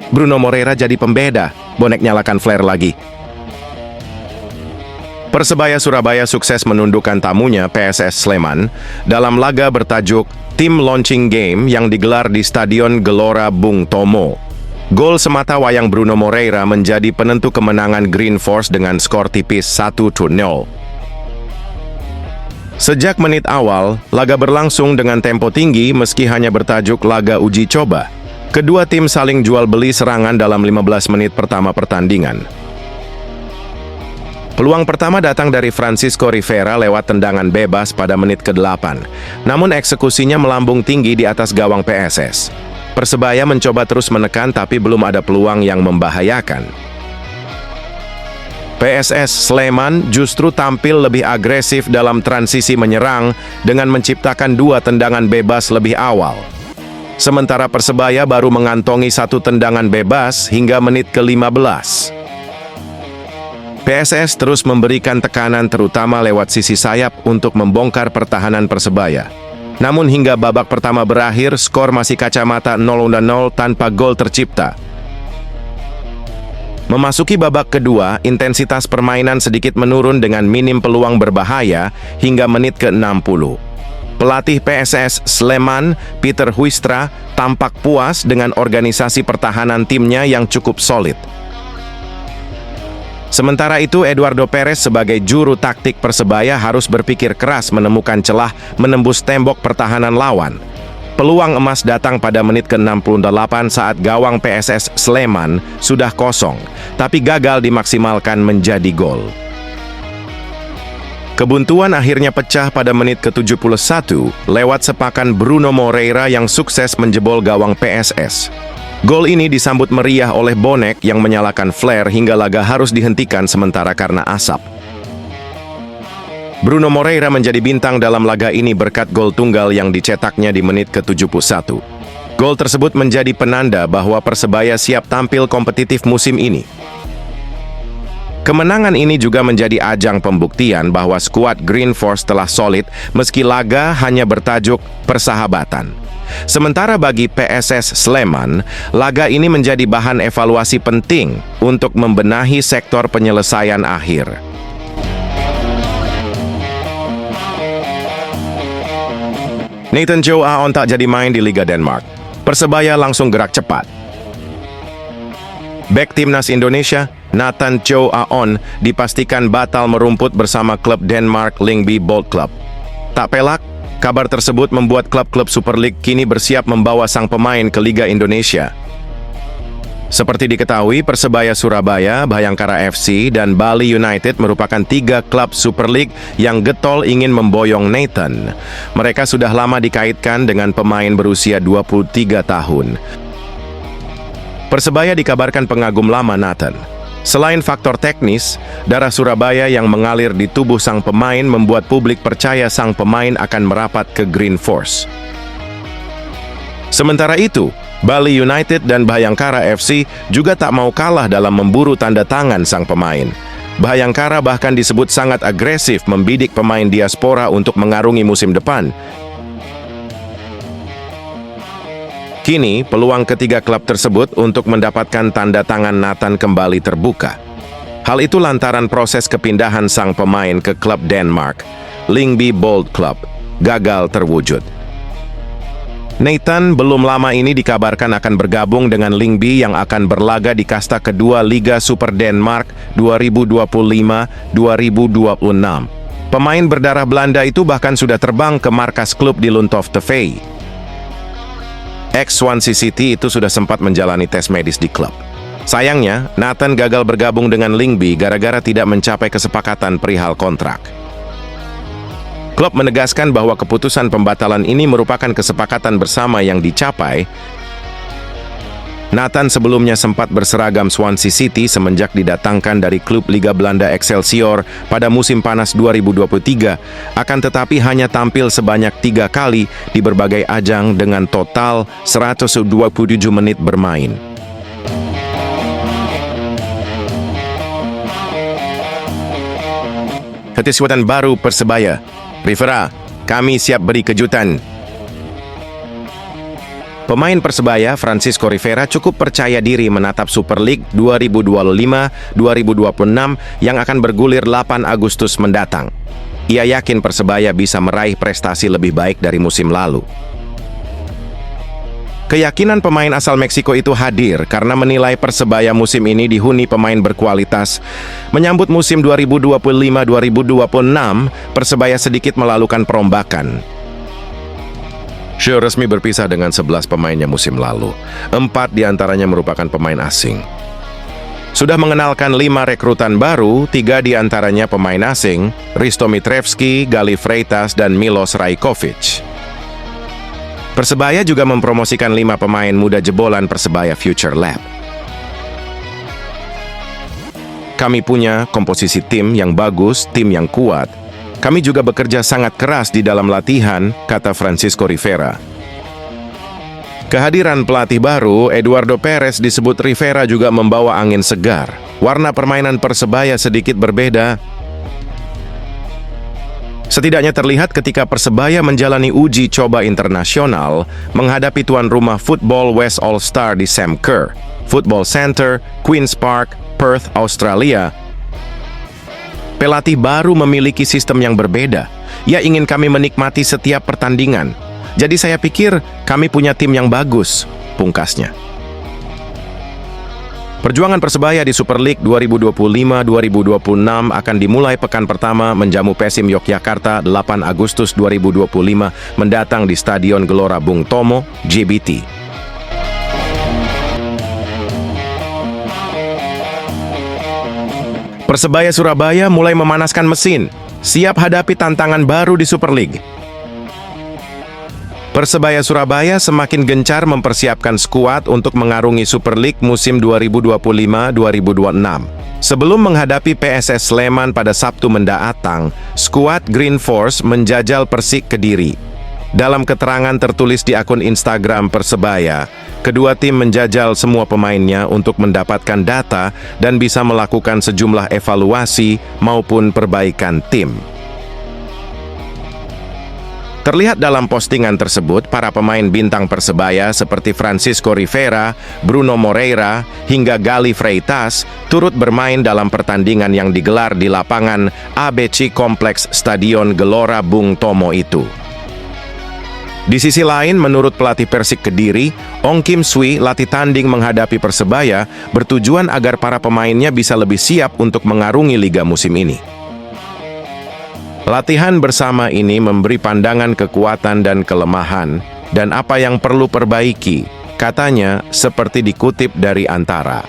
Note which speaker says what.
Speaker 1: Bruno Moreira jadi pembeda, bonek nyalakan flare lagi. Persebaya Surabaya sukses menundukkan tamunya PSS Sleman dalam laga bertajuk Team Launching Game yang digelar di Stadion Gelora Bung Tomo. Gol semata wayang Bruno Moreira menjadi penentu kemenangan Green Force dengan skor tipis 1-0. Sejak menit awal, laga berlangsung dengan tempo tinggi meski hanya bertajuk laga uji coba. Kedua tim saling jual beli serangan dalam 15 menit pertama pertandingan. Peluang pertama datang dari Francisco Rivera lewat tendangan bebas pada menit ke-8. Namun eksekusinya melambung tinggi di atas gawang PSS. Persebaya mencoba terus menekan tapi belum ada peluang yang membahayakan. PSS Sleman justru tampil lebih agresif dalam transisi menyerang dengan menciptakan 2 tendangan bebas lebih awal. Sementara Persebaya baru mengantongi 1 tendangan bebas hingga menit ke-15. PSS terus memberikan tekanan terutama lewat sisi sayap untuk membongkar pertahanan Persebaya. Namun hingga babak pertama berakhir, skor masih kacamata 0-0 tanpa gol tercipta. Memasuki babak kedua, intensitas permainan sedikit menurun dengan minim peluang berbahaya hingga menit ke-60. Pelatih PSS Sleman, Peter Huistra, tampak puas dengan organisasi pertahanan timnya yang cukup solid. Sementara itu, Eduardo Perez sebagai juru taktik Persebaya harus berpikir keras menemukan celah menembus tembok pertahanan lawan. Peluang emas datang pada menit ke-68 saat gawang PSS Sleman sudah kosong, tapi gagal dimaksimalkan menjadi gol. Kebuntuan akhirnya pecah pada menit ke-71 lewat sepakan Bruno Moreira yang sukses menjebol gawang PSS. Gol ini disambut meriah oleh bonek yang menyalakan flare hingga laga harus dihentikan sementara karena asap. Bruno Moreira menjadi bintang dalam laga ini berkat gol tunggal yang dicetaknya di menit ke-71. Gol tersebut menjadi penanda bahwa Persebaya siap tampil kompetitif musim ini. Kemenangan ini juga menjadi ajang pembuktian bahwa skuad Green Force telah solid meski laga hanya bertajuk persahabatan. Sementara bagi PSS Sleman, laga ini menjadi bahan evaluasi penting untuk membenahi sektor penyelesaian akhir. Nathan Joe Aon tak jadi main di Liga Denmark. Persebaya langsung gerak cepat. Bek timnas Indonesia, Nathan Joe Aon, dipastikan batal merumput bersama klub Denmark Lyngby Bold Club. Tak pelak, kabar tersebut membuat klub-klub Super League kini bersiap membawa sang pemain ke Liga Indonesia. Seperti diketahui, Persebaya Surabaya, Bhayangkara FC, dan Bali United merupakan 3 klub Super League yang getol ingin memboyong Nathan. Mereka sudah lama dikaitkan dengan pemain berusia 23 tahun. Persebaya dikabarkan pengagum lama Nathan. Selain faktor teknis, darah Surabaya yang mengalir di tubuh sang pemain membuat publik percaya sang pemain akan merapat ke Green Force. Sementara itu, Bali United dan Bhayangkara FC juga tak mau kalah dalam memburu tanda tangan sang pemain. Bhayangkara bahkan disebut sangat agresif membidik pemain diaspora untuk mengarungi musim depan. Kini, peluang ketiga klub tersebut untuk mendapatkan tanda tangan Nathan kembali terbuka. Hal itu lantaran proses kepindahan sang pemain ke klub Denmark, Lyngby Bold Club, gagal terwujud. Nathan belum lama ini dikabarkan akan bergabung dengan Lyngby yang akan berlaga di kasta kedua Liga Super Denmark 2025-2026. Pemain berdarah Belanda itu bahkan sudah terbang ke markas klub di Lundtofte. Ex-Swansea City itu sudah sempat menjalani tes medis di klub. Sayangnya, Nathan gagal bergabung dengan Lyngby gara-gara tidak mencapai kesepakatan perihal kontrak. Klub menegaskan bahwa keputusan pembatalan ini merupakan kesepakatan bersama yang dicapai. Nathan sebelumnya sempat berseragam Swansea City semenjak didatangkan dari klub Liga Belanda Excelsior pada musim panas 2023, akan tetapi hanya tampil sebanyak 3 kali di berbagai ajang dengan total 127 menit bermain. Ketiswatan baru Persebaya, Rivera, kami siap beri kejutan. Pemain Persebaya, Francisco Rivera, cukup percaya diri menatap Super League 2025-2026 yang akan bergulir 8 Agustus mendatang. Ia yakin Persebaya bisa meraih prestasi lebih baik dari musim lalu. Keyakinan pemain asal Meksiko itu hadir karena menilai Persebaya musim ini dihuni pemain berkualitas. Menyambut musim 2025-2026, Persebaya sedikit melakukan perombakan. Show resmi berpisah dengan 11 pemainnya musim lalu. 4 diantaranya merupakan pemain asing. Sudah mengenalkan 5 rekrutan baru, 3 diantaranya pemain asing, Risto Mitrevski, Gali Freitas, dan Milos Rajkovic. Persebaya juga mempromosikan 5 pemain muda jebolan Persebaya Future Lab. Kami punya komposisi tim yang bagus, tim yang kuat. Kami juga bekerja sangat keras di dalam latihan, kata Francisco Rivera. Kehadiran pelatih baru, Eduardo Perez, disebut Rivera juga membawa angin segar. Warna permainan Persebaya sedikit berbeda. Setidaknya terlihat ketika Persebaya menjalani uji coba internasional menghadapi tuan rumah Football West All-Star di Sam Kerr Football Center, Queen's Park, Perth, Australia. Pelatih baru memiliki sistem yang berbeda. Ia ingin kami menikmati setiap pertandingan. Jadi saya pikir kami punya tim yang bagus, pungkasnya. Perjuangan Persebaya di Super League 2025-2026 akan dimulai pekan pertama menjamu Persim Yogyakarta 8 Agustus 2025 mendatang di Stadion Gelora Bung Tomo, JBT. Persebaya Surabaya mulai memanaskan mesin, siap hadapi tantangan baru di Super League. Persebaya Surabaya semakin gencar mempersiapkan skuad untuk mengarungi Super League musim 2025-2026. Sebelum menghadapi PSS Sleman pada Sabtu mendatang, skuad Green Force menjajal Persik Kediri. Dalam keterangan tertulis di akun Instagram Persebaya, kedua tim menjajal semua pemainnya untuk mendapatkan data dan bisa melakukan sejumlah evaluasi maupun perbaikan tim. Terlihat dalam postingan tersebut, para pemain bintang Persebaya seperti Francisco Rivera, Bruno Moreira, hingga Gali Freitas turut bermain dalam pertandingan yang digelar di lapangan ABC Kompleks Stadion Gelora Bung Tomo itu. Di sisi lain, menurut pelatih Persik Kediri, Ong Kim Sui, latih tanding menghadapi Persebaya bertujuan agar para pemainnya bisa lebih siap untuk mengarungi liga musim ini. Latihan bersama ini memberi pandangan kekuatan dan kelemahan dan apa yang perlu perbaiki, katanya seperti dikutip dari Antara.